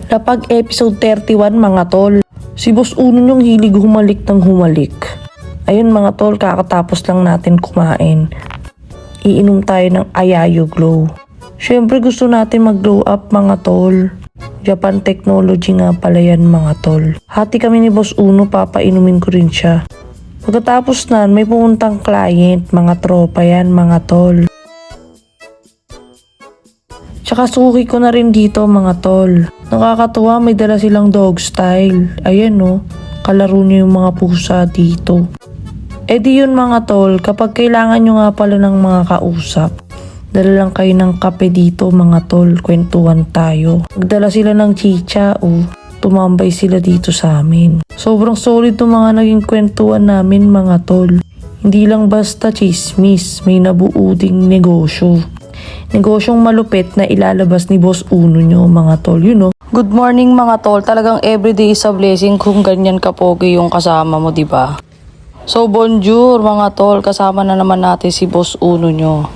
Lapag episode 31 mga tol. Si Boss Uno yung hilig humalik ng humalik. Ayun mga tol, kakatapos lang natin kumain. Iinom tayo ng Ayayo Glow. Syempre gusto natin mag-glow up mga tol. Japan Technology nga pala yan mga tol. Hati kami ni Boss Uno, papainumin ko rin siya. Pagkatapos nan, may pumuntang client, mga tropa yan mga tol. Tsaka suki ko na rin dito mga tol. Nakakatuwa, may dala silang dog style. Ayan no, kalaro nyo yung mga pusa dito. E di yun mga tol, kapag kailangan nyo nga pala ng mga kausap, dala lang kayo ng kape dito mga tol, kwentuhan tayo. Nagdala sila ng chicha tumambay sila dito sa amin. Sobrang solid itong mga naging kwentuhan namin mga tol. Hindi lang basta chismis, may nabuo ding negosyo. Negosyong malupit na ilalabas ni Boss Uno nyo mga tol, you know. Good morning mga tol, talagang everyday is a blessing kung ganyan kapogi yung kasama mo, diba? So bonjour mga tol, kasama na naman natin si Boss Uno nyo.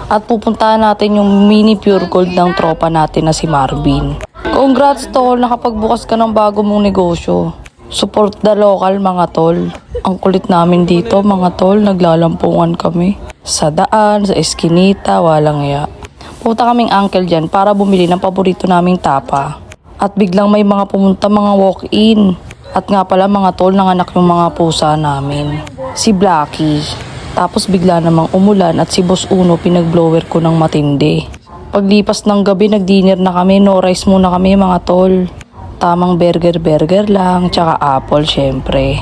At pupuntahan natin yung mini pure gold ng tropa natin na si Marvin. Congrats tol, nakapagbukas ka ng bago mong negosyo. Support the local mga tol. Ang kulit namin dito mga tol, naglalampungan kami. Sa daan, sa eskinita, walang iya. Punta kaming uncle dyan para bumili ng paborito naming tapa. At biglang may mga pumunta mga walk-in. At nga pala mga tol, nanganak yung mga pusa namin. Si Blackie. Tapos bigla namang umulan at si Boss Uno pinag-blower ko ng matindi. Paglipas ng gabi, nag-dinner na kami. No rice muna kami mga tol. Tamang burger lang, tsaka apple syempre.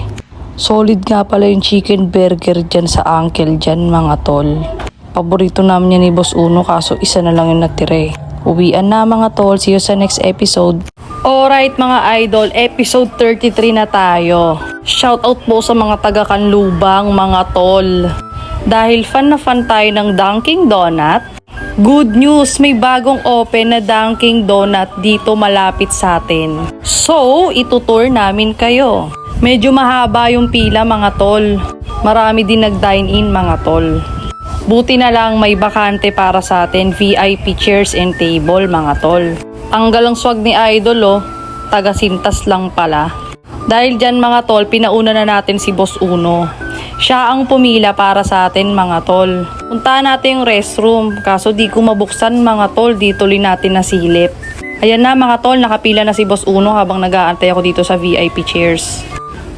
Solid nga pala yung chicken burger dyan sa uncle dyan mga tol. Paborito namin yan ni Boss Uno kaso isa na lang yung natire. Uwian na mga tol, see you sa next episode. Alright mga idol, episode 33 na tayo. Shoutout po sa mga taga-Kanlubang mga tol. Dahil fan na fan tayo ng Dunkin' Donut, good news, may bagong open na Dunkin' Donut dito malapit sa atin. So, itutour namin kayo. Medyo mahaba yung pila mga tol. Marami din nag-dine-in mga tol. Buti na lang may bakante para sa atin, VIP chairs and table mga tol. Tanggal ang swag ni Idol taga-sintas lang pala. Dahil dyan mga tol, pinauna na natin si Boss Uno. Siya ang pumila para sa atin mga tol. Puntahan natin yung restroom, kaso di ko mabuksan mga tol, di tuloy natin nasilip. Ayan na mga tol, nakapila na si Boss Uno habang nag-aantay ako dito sa VIP chairs.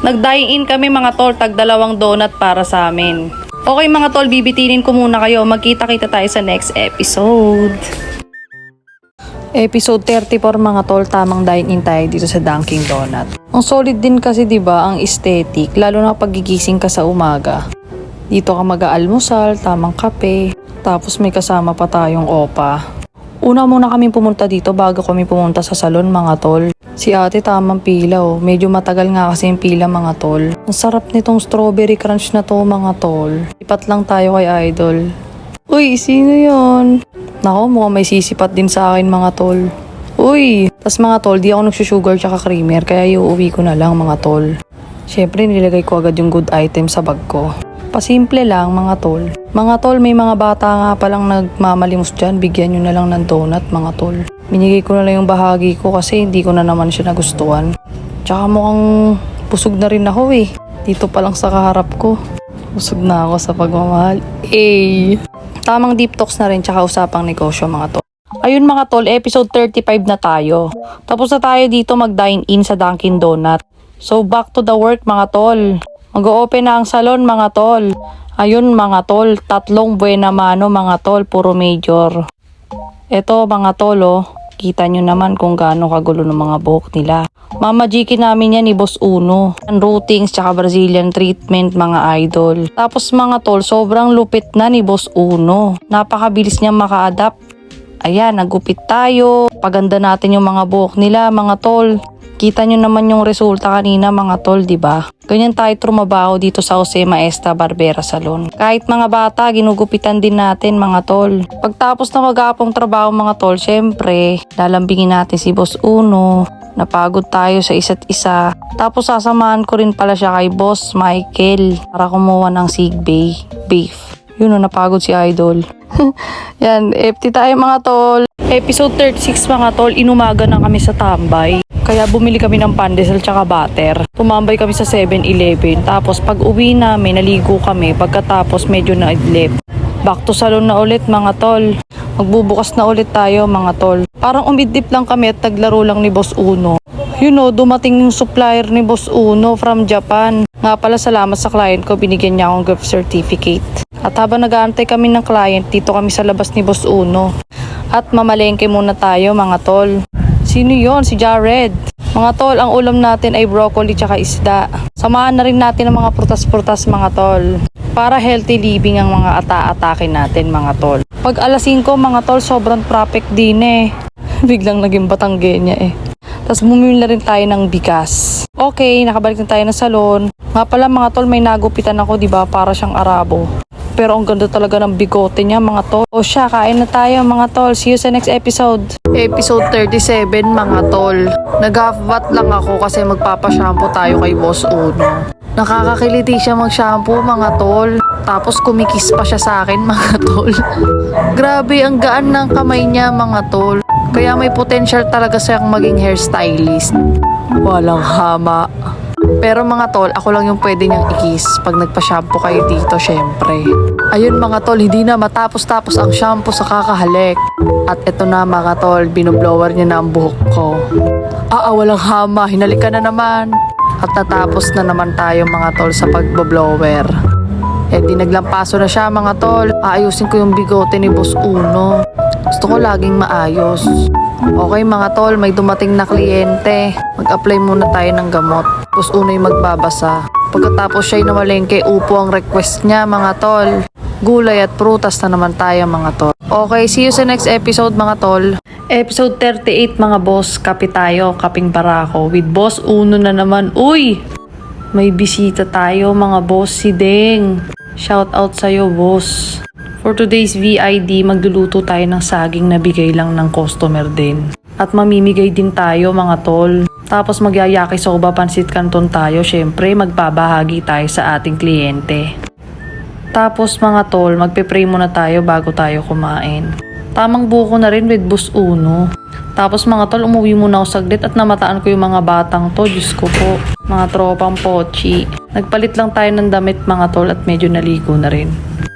Nag-dine-in kami mga tol, tag-2 donut para sa amin. Okay mga tol, bibitinin ko muna kayo. Magkita-kita tayo sa next episode. Episode 34 mga tol, tamang dine-in tayo dito sa Dunkin' Donut. Ang solid din kasi 'di ba ang aesthetic, lalo na pag gigising ka sa umaga. Dito ka mag-aalmusal, tamang kape, tapos may kasama pa tayong opa. Una muna kami pumunta dito bago kami pumunta sa salon mga tol. Si ate tamang pila medyo matagal nga kasi yung pila mga tol. Ang sarap nitong strawberry crunch na to mga tol. Ipat lang tayo kay Idol. Uy, sino yon? Nako, mukhang may sisipat din sa akin mga tol. Uy, tas mga tol, di ako nagsusugar tsaka creamer kaya iuwi ko na lang mga tol. Syempre nilagay ko agad yung good item sa bag ko. Pasimple lang mga tol. Mga tol, may mga bata nga palang nagmamalimos dyan, bigyan nyo na lang ng donut mga tol. Binigay ko na lang yung bahagi ko kasi hindi ko na naman siya nagustuhan. Tsaka mukhang busog na rin ako Dito pa lang sa kaharap ko. Busog na ako sa pagmamahal. Tamang deep talks na rin tsaka usapang negosyo mga tol. Ayun mga tol, episode 35 na tayo. Tapos na tayo dito mag-dine-in sa Dunkin' Donut. So back to the work mga tol. Mag-o-open na ang salon mga tol. Ayun mga tol, 3 buena mano mga tol, puro major. Eto mga tol kita nyo naman kung gaano kagulo ng mga buhok nila. Mamajikin namin yan ni Boss Uno. Routings tsaka Brazilian treatment mga idol. Tapos mga tol, sobrang lupit na ni Boss Uno. Napakabilis niya maka-adapt. Ayan, nagupit tayo. Paganda natin yung mga buhok nila mga tol. Kita nyo naman yung resulta kanina mga tol, diba? Ganyan tayo trumabaho dito sa Jose Maesta Barbera Salon. Kahit mga bata, ginugupitan din natin mga tol. Pagtapos na magapong trabaho mga tol, syempre, lalambingin natin si Boss Uno. Napagod tayo sa isa't isa. Tapos sasamahan ko rin pala siya kay Boss Michael para kumuha ng sigbay beef. Yun napagod si Idol. Yan, FT tayo mga tol. Episode 36 mga tol, inumaga na kami sa tambay. Kaya bumili kami ng pandesal tsaka butter. Tumambay kami sa 7-Eleven. Tapos pag uwi namin, naligo kami. Pagkatapos medyo naidlip. Back to salon na ulit mga tol. Magbubukas na ulit tayo mga tol. Parang umidlip lang kami at taglaro lang ni Boss Uno. You know, dumating yung supplier ni Boss Uno from Japan. Nga pala salamat sa client ko, binigyan niya akong gift certificate. At habang nag-aantay kami ng client, dito kami sa labas ni Boss Uno. At mamalengke muna tayo mga tol. Sino yon? Si Jared. Mga tol, ang ulam natin ay broccoli tsaka isda. Samahan na rin natin ang mga prutas-prutas mga tol. Para healthy living ang mga ata-atake natin mga tol. Pag alas 5 mga tol, sobrang traffic din eh. Biglang naging Batanggenya eh. Tapos bumili na rin tayo ng bigas. Okay, nakabalik na tayo ng salon. Nga pala mga tol, may nagupitan ako, diba? Para siyang Arabo. Pero ang ganda talaga ng bigote niya mga tol. O siya, kain na tayo mga tol. See you sa next episode. Episode 37 mga tol. Nag-half-bath lang ako kasi magpapashampoo tayo kay Boss Uno. Nakakakiliti siya mag-shampoo mga tol. Tapos kumikis pa siya sa akin mga tol. Grabe, ang gaan ng kamay niya mga tol. Kaya may potential talaga siyang maging hairstylist. Walang hama. Pero mga tol, ako lang yung pwede niyang ikis pag nagpa-shampoo kayo dito syempre. Ayun mga tol, hindi na matapos-tapos ang shampoo sa kakahalik. At eto na mga tol, binublower niya na ang buhok ko. Walang hama, hinalikan na naman. At natapos na naman tayo mga tol sa pagboblower. Di naglampaso na siya mga tol. Aayusin ko yung bigote ni Boss Uno. Gusto ko laging maayos. Okay mga tol, may dumating na kliyente. Mag-apply muna tayo ng gamot. Boss Uno yung magbabasa. Pagkatapos siya'y namalengke, upo ang request niya mga tol. Gulay at prutas na naman tayo mga tol. Okay, see you sa next episode mga tol. Episode 38 mga boss, kape tayo, kaping barako. With Boss Uno na naman. Uy! May bisita tayo mga boss, si Deng. Shout out sa'yo boss. For today's VID, magluluto tayo ng saging na bigay lang ng customer din. At mamimigay din tayo mga tol. Tapos magyayaki soba pansit canton tayo. Syempre, magbabahagi tayo sa ating kliyente. Tapos mga tol, magpe-pray muna tayo bago tayo kumain. Tamang buko na rin with Boss Uno. Tapos mga tol, umuwi muna ako saglit at namataan ko yung mga batang to. Diyos ko po, mga tropang pochi. Nagpalit lang tayo ng damit mga tol at medyo naligo na rin.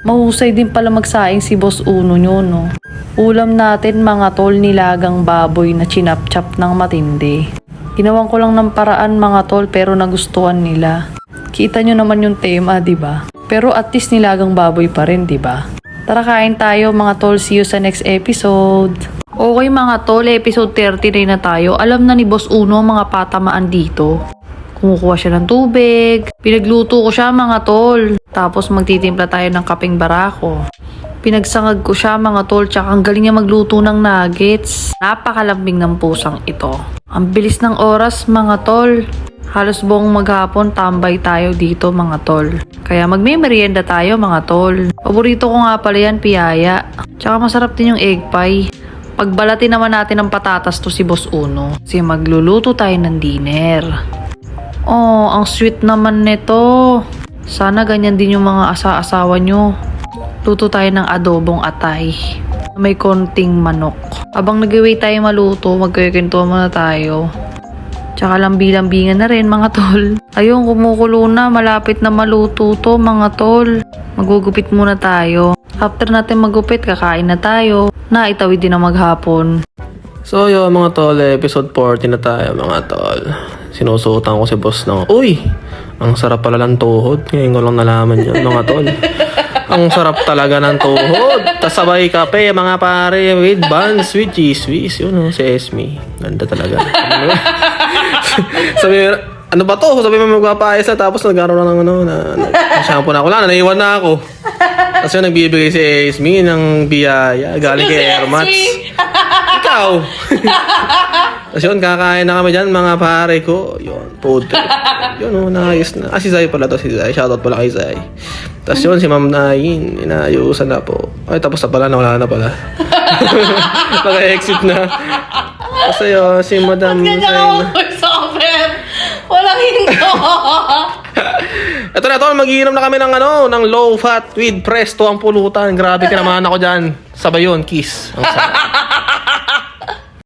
Mahusay din pala magsaing si Boss Uno nyo, no? Ulam natin mga tol, nilagang baboy na chinap-chap ng matindi. Ginawan ko lang ng paraan mga tol pero nagustuhan nila. Kita nyo naman yung tema, diba? Pero at least nilagang baboy pa rin, diba? Tara kain tayo mga tol, see you sa next episode. Okay mga tol, episode 39 na tayo. Alam na ni Boss Uno ang mga patamaan dito. Kumukuha siya ng tubig. Pinagluto ko siya mga tol. Tapos magtitimpla tayo ng kaping barako. Pinagsangag ko siya mga tol. Tsaka ang galing niya magluto ng nuggets. Napakalambing ng pusang ito. Ang bilis ng oras mga tol. Halos buong maghapon tambay tayo dito mga tol. Kaya magme-merienda tayo mga tol. Paborito ko nga pala yan, piyaya. Tsaka masarap din yung egg pie. Pagbalatin naman natin ng patatas to si Boss Uno. Kasi magluluto tayo ng dinner. Oh, ang sweet naman nito. Sana ganyan din yung mga asa-asawa nyo. Luto tayo ng adobong atay. May konting manok. Abang nag-wait tayo maluto, magkikwentuhan muna tayo. Tsaka lambi-lambingan na rin mga tol. Ayun, kumukulo na. Malapit na maluto to mga tol. Magugupit muna tayo. After natin magupit, kakain na tayo. Naitawid din ang maghapon. So yun mga tol, episode 40 na tayo mga tol. Sinusuotan ko si boss ng, uy, ang sarap pala ng tuhod. Ngayon ko lang nalaman yun mga tol. Ang sarap talaga ng tuhod. Tas sabay kape mga pare with buns, with cheese whiz. Yun si Esme. Ganda talaga. Sabi, ano ba to? Sabi mo magpapayos na tapos nagkaroon na ng shampoo na ako lang. Naiwan na ako. Tapos yun, nagbibigay si Esme ng biyaya. Galing kay Airmats. Ikaw. Tapos yun, kakain na kami dyan, mga pare ko. Yun, food trip. Yun, naayos na. Si Zay pala to, si Zay. Shoutout pala kay Zay. Tapos yun, si Ma'am Nain, inaayusan na po. Ay, tapos na pala, wala na pala. Naka-exit na. Kasi yun, si Madam Ba't ganyan ako voice-over? Walang hinto. Ito na tol, magiinom na kami ng ng low fat with presto ang pulutan. Grabe ka naman ako dyan. Sabay yun, kiss. Ang sarap.